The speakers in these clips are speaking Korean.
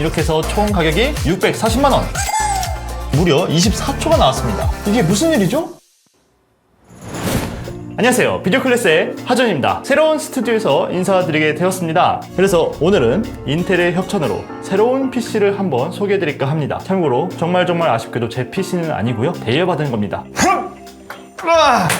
이렇게 해서 총 가격이 640만원, 무려 24초가 나왔습니다. 이게 무슨 일이죠? 안녕하세요, 비디오 클래스의 하준입니다. 새로운 스튜디오에서 인사드리게 되었습니다. 그래서 오늘은 인텔의 협찬으로 새로운 PC를 한번 소개해드릴까 합니다. 참고로 정말 아쉽게도 제 PC는 아니고요, 대여받은 겁니다.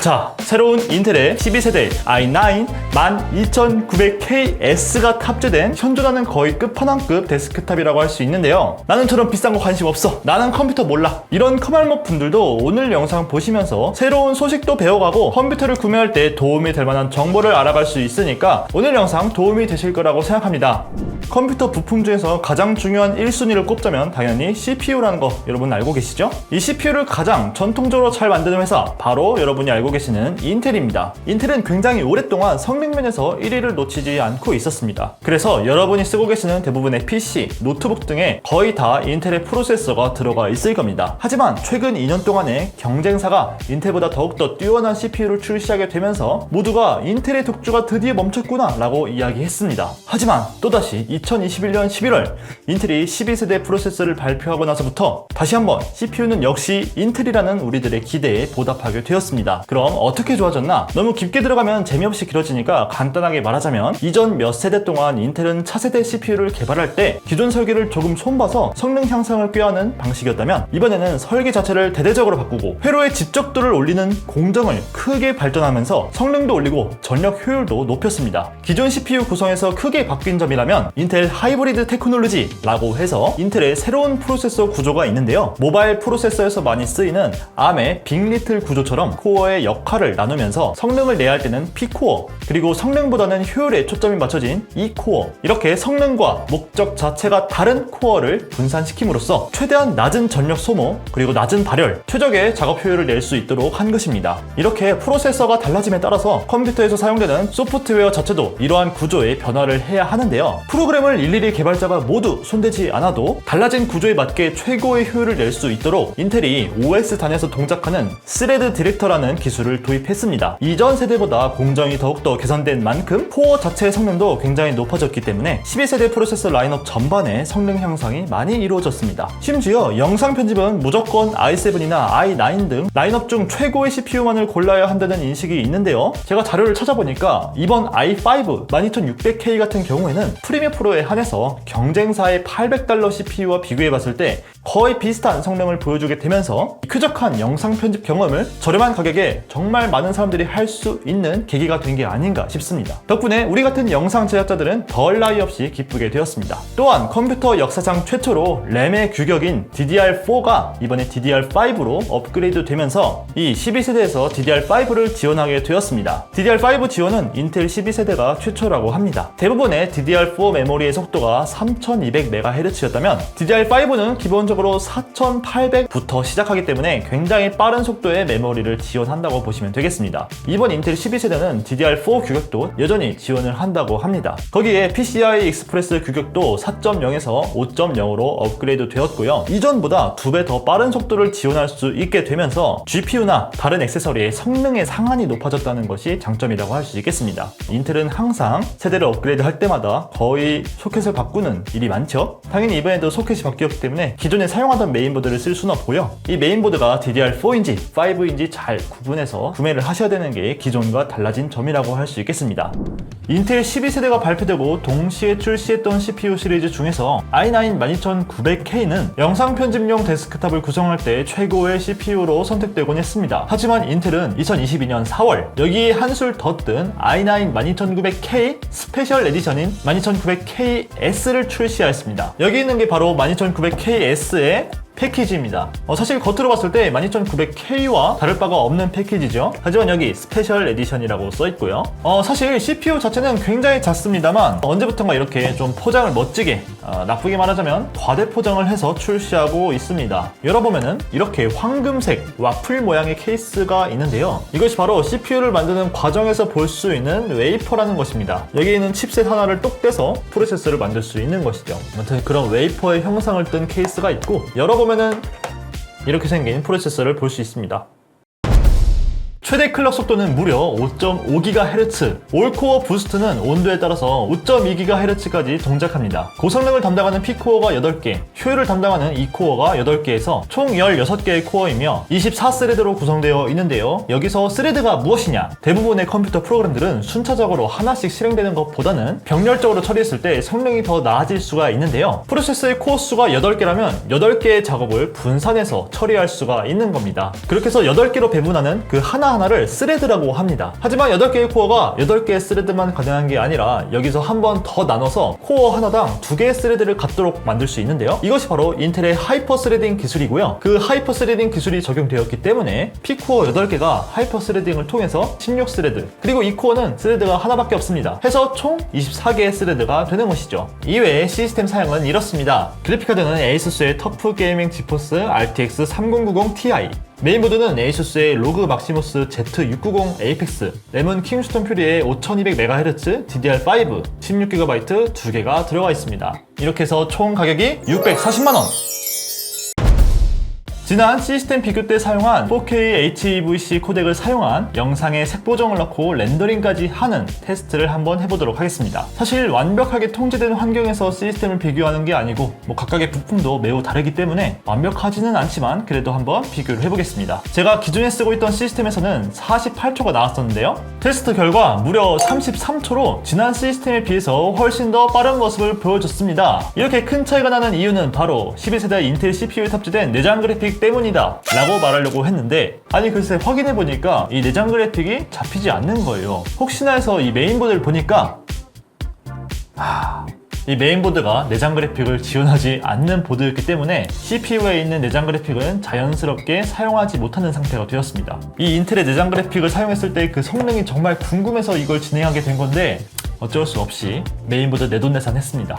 자, 새로운 인텔의 12세대 i9 12900KS가 탑재된 현존하는 거의 끝판왕급 데스크탑이라고 할 수 있는데요. 나는 저런 비싼 거 관심 없어, 나는 컴퓨터 몰라, 이런 커말먹 분들도 오늘 영상 보시면서 새로운 소식도 배워가고 컴퓨터를 구매할 때 도움이 될 만한 정보를 알아갈 수 있으니까 오늘 영상 도움이 되실 거라고 생각합니다. 컴퓨터 부품 중에서 가장 중요한 1순위를 꼽자면 당연히 CPU라는 거 여러분 알고 계시죠? 이 CPU를 가장 전통적으로 잘 만드는 회사, 바로 여러분이 알고 계시는 인텔입니다. 인텔은 굉장히 오랫동안 성능면에서 1위를 놓치지 않고 있었습니다. 그래서 여러분이 쓰고 계시는 대부분의 PC, 노트북 등에 거의 다 인텔의 프로세서가 들어가 있을 겁니다. 하지만 최근 2년 동안에 경쟁사가 인텔보다 더욱더 뛰어난 CPU를 출시하게 되면서 모두가 인텔의 독주가 드디어 멈췄구나 라고 이야기했습니다. 하지만 또다시 2021년 11월 인텔이 12세대 프로세서를 발표하고 나서부터 다시 한번 CPU는 역시 인텔이라는 우리들의 기대에 보답하게 되었습니다. 그럼 어떻게 좋아졌나? 너무 깊게 들어가면 재미없이 길어지니까 간단하게 말하자면 이전 몇 세대 동안 인텔은 차세대 CPU를 개발할 때 기존 설계를 조금 손봐서 성능 향상을 꾀하는 방식이었다면 이번에는 설계 자체를 대대적으로 바꾸고 회로의 집적도를 올리는 공정을 크게 발전하면서 성능도 올리고 전력 효율도 높였습니다. 기존 CPU 구성에서 크게 바뀐 점이라면 인텔 하이브리드 테크놀로지라고 해서 인텔의 새로운 프로세서 구조가 있는데요. 모바일 프로세서에서 많이 쓰이는 ARM의 빅리틀 구조처럼 코어의 역할을 나누면서 성능을 내야 할 때는 P코어, 그리고 성능보다는 효율에 초점이 맞춰진 E코어, 이렇게 성능과 목적 자체가 다른 코어를 분산시킴으로써 최대한 낮은 전력 소모, 그리고 낮은 발열, 최적의 작업 효율을 낼 수 있도록 한 것입니다. 이렇게 프로세서가 달라짐에 따라서 컴퓨터에서 사용되는 소프트웨어 자체도 이러한 구조에 변화를 해야 하는데요. 프로그램을 일일이 개발자가 모두 손대지 않아도 달라진 구조에 맞게 최고의 효율을 낼 수 있도록 인텔이 OS 단에서 동작하는 스레드 디렉터라는 기술을 도입했습니다. 이전 세대보다 공정이 더욱더 개선된 만큼 코어 자체의 성능도 굉장히 높아졌기 때문에 12세대 프로세서 라인업 전반의 성능 향상이 많이 이루어졌습니다. 심지어 영상 편집은 무조건 i7이나 i9 등 라인업 중 최고의 CPU만을 골라야 한다는 인식이 있는데요. 제가 자료를 찾아보니까 이번 i5 12600K 같은 경우에는 프리미어 프로에 한해서 경쟁사의 $800 CPU와 비교해봤을 때 거의 비슷한 성능을 보여주게 되면서 쾌적한 영상 편집 경험을 저렴한 가격에 정말 많은 사람들이 할 수 있는 계기가 된 게 아닌가 싶습니다. 덕분에 우리 같은 영상 제작자들은 덜 나위 없이 기쁘게 되었습니다. 또한 컴퓨터 역사상 최초로 램의 규격인 DDR4가 이번에 DDR5로 업그레이드 되면서 이 12세대에서 DDR5를 지원하게 되었습니다. DDR5 지원은 인텔 12세대가 최초라고 합니다. 대부분의 DDR4 메모리의 속도가 3200MHz였다면 DDR5는 기본적으로 4800부터 시작하기 때문에 굉장히 빠른 속도의 메모리를 지원한다고 보시면 되겠습니다. 이번 인텔 12세대는 DDR4 규격도 여전히 지원을 한다고 합니다. 거기에 PCI 익스프레스 규격도 4.0에서 5.0으로 업그레이드 되었고요. 이전보다 2배 더 빠른 속도를 지원할 수 있게 되면서 GPU나 다른 액세서리의 성능의 상한이 높아졌다는 것이 장점이라고 할 수 있겠습니다. 인텔은 항상 세대를 업그레이드 할 때마다 거의 소켓을 바꾸는 일이 많죠. 당연히 이번에도 소켓이 바뀌었기 때문에 기존에 사용하던 메인보드를 쓸 수는 없고요. 이 메인보드가 DDR4인지 5인지 잘 구분해서 구매를 하셔야 되는 게 기존과 달라진 점이라고 할 수 있겠습니다. 인텔 12세대가 발표되고 동시에 출시했던 CPU 시리즈 중에서 i9 12900K는 영상 편집용 데스크탑을 구성할 때 최고의 CPU로 선택되곤 했습니다. 하지만 인텔은 2022년 4월 여기에 한술 더 뜬 i9 12900K 스페셜 에디션인 12900KS를 출시하였습니다. 여기 있는 게 바로 12900KS의 패키지입니다. 사실 겉으로 봤을 때 12900K와 다를 바가 없는 패키지죠. 하지만 여기 스페셜 에디션이라고 써있고요. 사실 CPU 자체는 굉장히 작습니다만 언제부턴가 이렇게 좀 포장을 멋지게, 나쁘게 말하자면 과대 포장을 해서 출시하고 있습니다. 열어보면은 이렇게 황금색 와플 모양의 케이스가 있는데요. 이것이 바로 CPU를 만드는 과정에서 볼 수 있는 웨이퍼라는 것입니다. 여기 있는 칩셋 하나를 똑 떼서 프로세서를 만들 수 있는 것이죠. 아무튼 그런 웨이퍼의 형상을 뜬 케이스가 있고, 열어보면은 이렇게 생긴 프로세서를 볼 수 있습니다. 최대 클럭 속도는 무려 5.5GHz, 올코어 부스트는 온도에 따라서 5.2GHz까지 동작합니다. 고성능을 담당하는 P코어가 8개, 효율을 담당하는 E코어가 8개에서 총 16개의 코어이며 24스레드로 구성되어 있는데요. 여기서 스레드가 무엇이냐? 대부분의 컴퓨터 프로그램들은 순차적으로 하나씩 실행되는 것보다는 병렬적으로 처리했을 때 성능이 더 나아질 수가 있는데요. 프로세서의 코어 수가 8개라면 8개의 작업을 분산해서 처리할 수가 있는 겁니다. 그렇게 해서 8개로 배분하는 그 하나하나를 스레드라고 합니다. 하지만 8개의 코어가 8개의 스레드만 가능한 게 아니라 여기서 한 번 더 나눠서 코어 하나당 2개의 스레드를 갖도록 만들 수 있는데요. 이것이 바로 인텔의 하이퍼 스레딩 기술이고요. 그 하이퍼 스레딩 기술이 적용되었기 때문에 P코어 8개가 하이퍼 스레딩을 통해서 16스레드, 그리고 E코어는 스레드가 하나밖에 없습니다. 해서 총 24개의 스레드가 되는 것이죠. 이외에 시스템 사양은 이렇습니다. 그래픽카드는 에이수스의 터프 게이밍 지포스 RTX 3090 Ti, 메인보드는 에이수스의 로그 막시무스 Z690 에이펙스, 램은 킹스톤 퓨리의 5200MHz DDR5 16GB 2개가 들어가 있습니다. 이렇게 해서 총 가격이 640만원! 지난 시스템 비교 때 사용한 4K HEVC 코덱을 사용한 영상에 색 보정을 넣고 렌더링까지 하는 테스트를 한번 해보도록 하겠습니다. 사실 완벽하게 통제된 환경에서 시스템을 비교하는 게 아니고 각각의 부품도 매우 다르기 때문에 완벽하지는 않지만 그래도 한번 비교를 해보겠습니다. 제가 기존에 쓰고 있던 시스템에서는 48초가 나왔었는데요. 테스트 결과 무려 33초로 지난 시스템에 비해서 훨씬 더 빠른 모습을 보여줬습니다. 이렇게 큰 차이가 나는 이유는 바로 12세대 인텔 CPU에 탑재된 내장 그래픽 때문이다 라고 말하려고 했는데, 아니 글쎄 확인해보니까 이 내장 그래픽이 잡히지 않는 거예요. 혹시나 해서 이 메인보드를 보니까 이 메인보드가 내장 그래픽을 지원하지 않는 보드였기 때문에 CPU에 있는 내장 그래픽은 자연스럽게 사용하지 못하는 상태가 되었습니다. 이 인텔의 내장 그래픽을 사용했을 때 그 성능이 정말 궁금해서 이걸 진행하게 된 건데 어쩔 수 없이 메인보드 내돈내산 했습니다.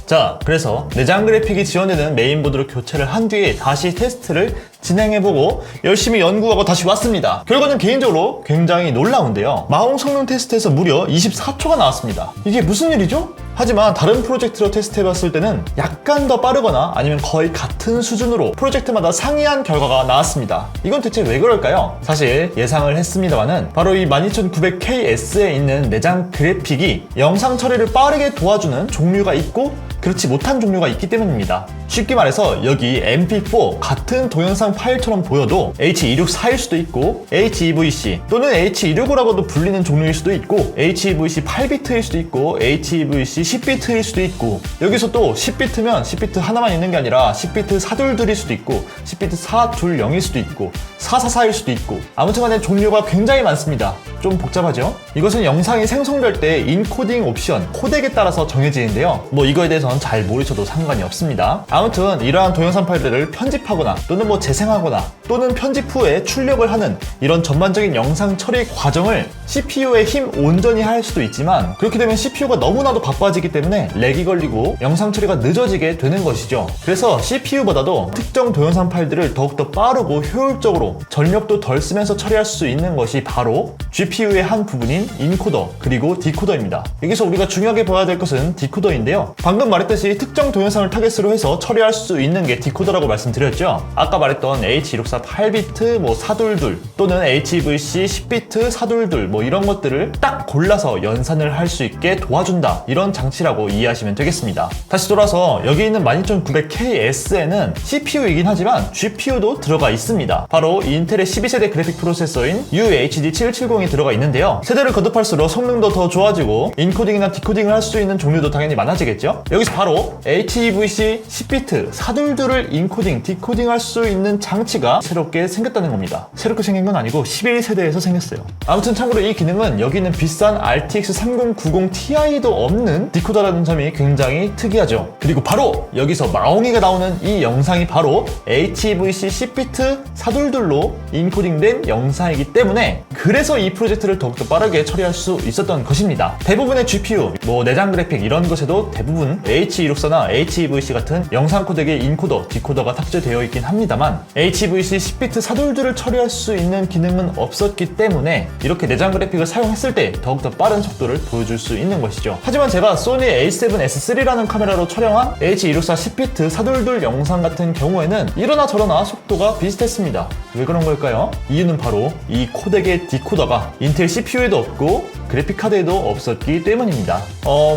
자, 그래서 내장 그래픽이 지원되는 메인보드로 교체를 한 뒤에 다시 테스트를 진행해보고 열심히 연구하고 다시 왔습니다. 결과는 개인적으로 굉장히 놀라운데요. 마홍 성능 테스트에서 무려 24초가 나왔습니다. 이게 무슨 일이죠? 하지만 다른 프로젝트로 테스트해봤을 때는 약간 더 빠르거나 아니면 거의 같은 수준으로 프로젝트마다 상이한 결과가 나왔습니다. 이건 대체 왜 그럴까요? 사실 예상을 했습니다만은 바로 이 12900KS에 있는 내장 그래픽이 영상 처리를 빠르게 도와주는 종류가 있고 그렇지 못한 종류가 있기 때문입니다. 쉽게 말해서 여기 MP4 같은 동영상 파일처럼 보여도 H264일 수도 있고 HEVC 또는 H265라고도 불리는 종류일 수도 있고 HEVC 8비트일 수도 있고 HEVC 10비트일 수도 있고, 여기서 또 10비트면 10비트 하나만 있는 게 아니라 10비트 사둘둘일 수도 있고 10비트 420일 수도 있고 444일 수도 있고, 아무튼 간에 종류가 굉장히 많습니다. 좀 복잡하죠? 이것은 영상이 생성될 때 인코딩 옵션, 코덱에 따라서 정해지는데요. 이거에 대해서는 잘 모르셔도 상관이 없습니다. 아무튼 이러한 동영상 파일들을 편집하거나 또는 재생하거나 또는 편집 후에 출력을 하는 이런 전반적인 영상 처리 과정을 CPU의 힘 온전히 할 수도 있지만, 그렇게 되면 CPU가 너무나도 바빠지기 때문에 렉이 걸리고 영상 처리가 늦어지게 되는 것이죠. 그래서 CPU보다도 특정 동영상 파일들을 더욱더 빠르고 효율적으로 전력도 덜 쓰면서 처리할 수 있는 것이 바로 GPU의 한 부분인 인코더 그리고 디코더입니다. 여기서 우리가 중요하게 봐야 될 것은 디코더인데요. 방금 말했듯이 특정 동영상을 타겟으로 해서 처리할 수 있는 게 디코더라고 말씀드렸죠. 아까 말했던 H264 8비트, 사둘둘 또는 HEVC 10비트 사둘둘 이런 것들을 딱 골라서 연산을 할 수 있게 도와준다, 이런 장치라고 이해하시면 되겠습니다. 다시 돌아서 여기 있는 12900KS에는 CPU이긴 하지만 GPU도 들어가 있습니다. 바로 인텔의 12세대 그래픽 프로세서인 UHD 770이 들어가 있는데요. 세대를 거듭할수록 성능도 더 좋아지고 인코딩이나 디코딩을 할 수 있는 종류도 당연히 많아지겠죠. 여기서 바로 HEVC 10비트 사둘둘을 인코딩, 디코딩 할 수 있는 장치가 새롭게 생겼다는 겁니다. 새롭게 생긴 건 아니고 11세대에서 생겼어요. 아무튼 참고로 이 기능은 여기 있는 비싼 RTX 3090 Ti도 없는 디코더라는 점이 굉장히 특이하죠. 그리고 바로 여기서 마옹이가 나오는 이 영상이 바로 HEVC 10비트 사둘둘로 인코딩된 영상이기 때문에 그래서 이 프로젝트를 더욱더 빠르게 처리할 수 있었던 것입니다. 대부분의 GPU, 내장 그래픽 이런 것에도 대부분 H264나 HEVC 같은 영상 코덱에 인코더, 디코더가 탑재되어 있긴 합니다만 HEVC 10비트 사돌들을 처리할 수 있는 기능은 없었기 때문에 이렇게 내장 그래픽을 사용했을 때 더욱더 빠른 속도를 보여줄 수 있는 것이죠. 하지만 제가 소니 A7S3라는 카메라로 촬영한 H264 10비트 사돌들 영상 같은 경우에는 이러나 저러나 속도가 비슷했습니다. 왜 그런 걸까요? 이유는 바로 이 코덱의 디코더가 인텔 CPU에도 없고 그래픽카드에도 없었기 때문입니다.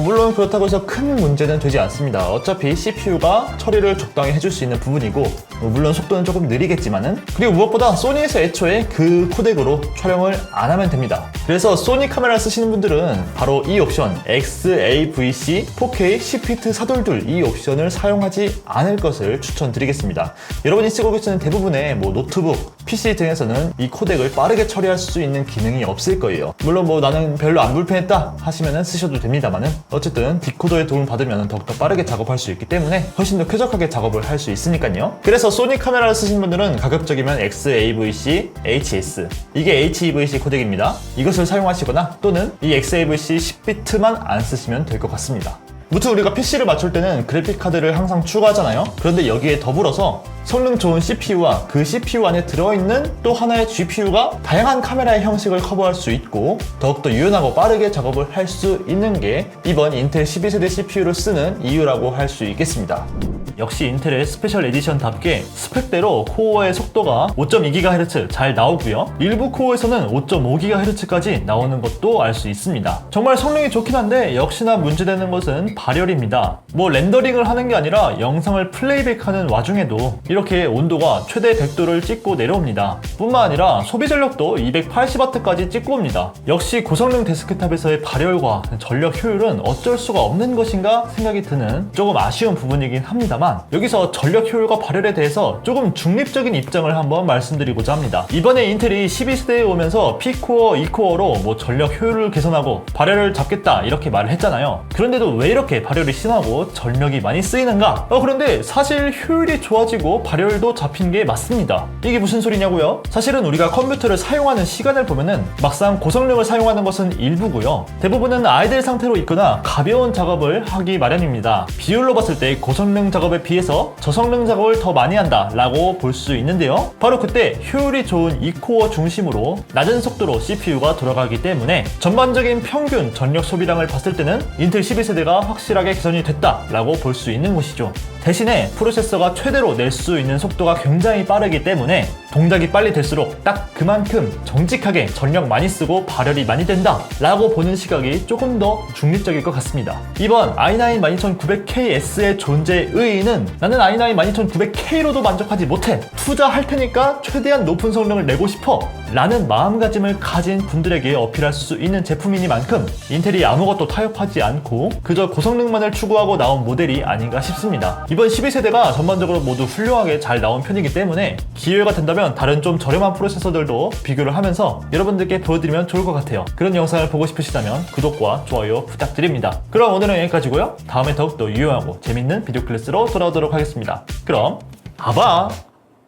물론 그렇다고 해서 큰 문제는 되지 않습니다. 어차피 CPU가 처리를 적당히 해줄 수 있는 부분이고 물론 속도는 조금 느리겠지만은 그리고 무엇보다 소니에서 애초에 그 코덱으로 촬영을 안 하면 됩니다. 그래서 소니 카메라 쓰시는 분들은 바로 이 옵션 XAVC 4K 10비트 사돌둘 이 옵션을 사용하지 않을 것을 추천드리겠습니다. 여러분이 쓰고 계시는 대부분의 노트북, PC 등에서는 이 코덱을 빠르게 처리할 수 있는 기능이 없을 거예요. 물론 나는 별로 안 불편했다 하시면 쓰셔도 됩니다만은 어쨌든 디코더의 도움을 받으면 더욱더 빠르게 작업할 수 있기 때문에 훨씬 더 쾌적하게 작업을 할 수 있으니까요. 그래서 소니 카메라를 쓰시는 분들은 가급적이면 XAVC HS 이게 HEVC 코덱입니다. 이것을 사용하시거나 또는 이 XAVC 10비트만 안 쓰시면 될 것 같습니다. 무튼 우리가 PC를 맞출 때는 그래픽카드를 항상 추가하잖아요. 그런데 여기에 더불어서 성능 좋은 CPU와 그 CPU 안에 들어있는 또 하나의 GPU가 다양한 카메라의 형식을 커버할 수 있고 더욱더 유연하고 빠르게 작업을 할 수 있는 게 이번 인텔 12세대 CPU를 쓰는 이유라고 할 수 있겠습니다. 역시 인텔의 스페셜 에디션답게 스펙대로 코어의 속도가 5.2GHz 잘 나오고요. 일부 코어에서는 5.5GHz까지 나오는 것도 알 수 있습니다. 정말 성능이 좋긴 한데 역시나 문제되는 것은 발열입니다. 렌더링을 하는 게 아니라 영상을 플레이백하는 와중에도 이렇게 온도가 최대 100도를 찍고 내려옵니다. 뿐만 아니라 소비 전력도 280W까지 찍고 옵니다. 역시 고성능 데스크탑에서의 발열과 전력 효율은 어쩔 수가 없는 것인가 생각이 드는 조금 아쉬운 부분이긴 합니다만 여기서 전력 효율과 발열에 대해서 조금 중립적인 입장을 한번 말씀드리고자 합니다. 이번에 인텔이 12세대에 오면서 P코어, E코어로 전력 효율을 개선하고 발열을 잡겠다 이렇게 말을 했잖아요. 그런데도 왜 이렇게 발열이 심하고 전력이 많이 쓰이는가? 그런데 사실 효율이 좋아지고 발열도 잡힌 게 맞습니다. 이게 무슨 소리냐고요? 사실은 우리가 컴퓨터를 사용하는 시간을 보면은 막상 고성능을 사용하는 것은 일부고요. 대부분은 아이들 상태로 있거나 가벼운 작업을 하기 마련입니다. 비율로 봤을 때 고성능 작업에 비해서 저성능 작업을 더 많이 한다 라고 볼 수 있는데요. 바로 그때 효율이 좋은 E코어 중심으로 낮은 속도로 CPU가 돌아가기 때문에 전반적인 평균 전력 소비량을 봤을 때는 인텔 12세대가 확실하게 개선이 됐다 라고 볼 수 있는 것이죠. 대신에 프로세서가 최대로 낼 수 있는 속도가 굉장히 빠르기 때문에 동작이 빨리 될수록 딱 그만큼 정직하게 전력 많이 쓰고 발열이 많이 된다 라고 보는 시각이 조금 더 중립적일 것 같습니다. 이번 i9 12900KS의 존재 의의는 나는 i9 12900K로도 만족하지 못해, 투자할 테니까 최대한 높은 성능을 내고 싶어 라는 마음가짐을 가진 분들에게 어필할 수 있는 제품이니만큼 인텔이 아무것도 타협하지 않고 그저 고성능만을 추구하고 나온 모델이 아닌가 싶습니다. 이번 12세대가 전반적으로 모두 훌륭하게 잘 나온 편이기 때문에 기회가 된다면 다른 좀 저렴한 프로세서들도 비교를 하면서 여러분들께 보여드리면 좋을 것 같아요. 그런 영상을 보고 싶으시다면 구독과 좋아요 부탁드립니다. 그럼 오늘은 여기까지고요. 다음에 더욱더 유용하고 재밌는 비디오 클래스로 돌아오도록 하겠습니다. 그럼 아바!